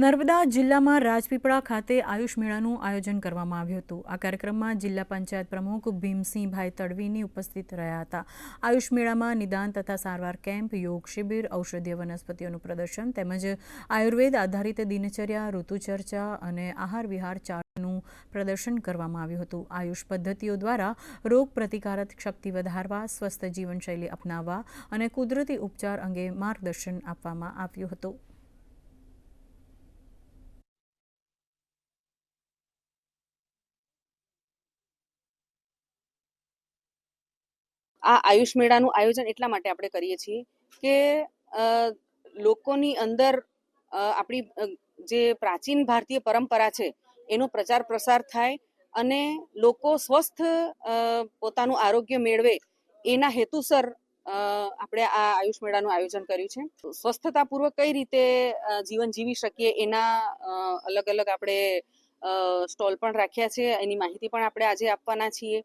નર્મદા જિલ્લામાં રાજપીપળા ખાતે આયુષ મેળાનું આયોજન કરવામાં આવ્યું હતું। આ કાર્યક્રમમાં જિલ્લા પંચાયત પ્રમુખ ભીમસિંહભાઈ તડવીની ઉપસ્થિત રહ્યા હતા। આયુષ મેળામાં નિદાન તથા સારવાર કેમ્પ, યોગ શિબિર, ઔષધીય વનસ્પતિઓનું પ્રદર્શન તેમજ આયુર્વેદ આધારિત દિનચર્યા, ઋતુચર્ચા અને આહાર વિહાર ચાર્ટનું પ્રદર્શન કરવામાં આવ્યું હતું। આયુષ પદ્ધતિઓ દ્વારા રોગ પ્રતિકારક શક્તિ વધારવા, સ્વસ્થ જીવનશૈલી અપનાવવા અને કુદરતી ઉપચાર અંગે માર્ગદર્શન આપવામાં આવ્યું હતું। આ આયુષ મેળાનું આયોજન એટલા માટે આપણે કરીએ છીએ કે લોકોની અંદર આપણી જે પ્રાચીન ભારતીય પરંપરા છે એનો પ્રચાર પ્રસાર થાય અને લોકો સ્વસ્થ પોતાનું આરોગ્ય મેળવે એના હેતુસર આપણે આ આયુષ મેળાનું આયોજન કર્યું છે। સ્વસ્થતાપૂર્વક કઈ રીતે જીવન જીવી શકીએ એના અલગ અલગ આપણે સ્ટોલ પણ રાખ્યા છે, એની માહિતી પણ આપણે આજે આપવાના છીએ।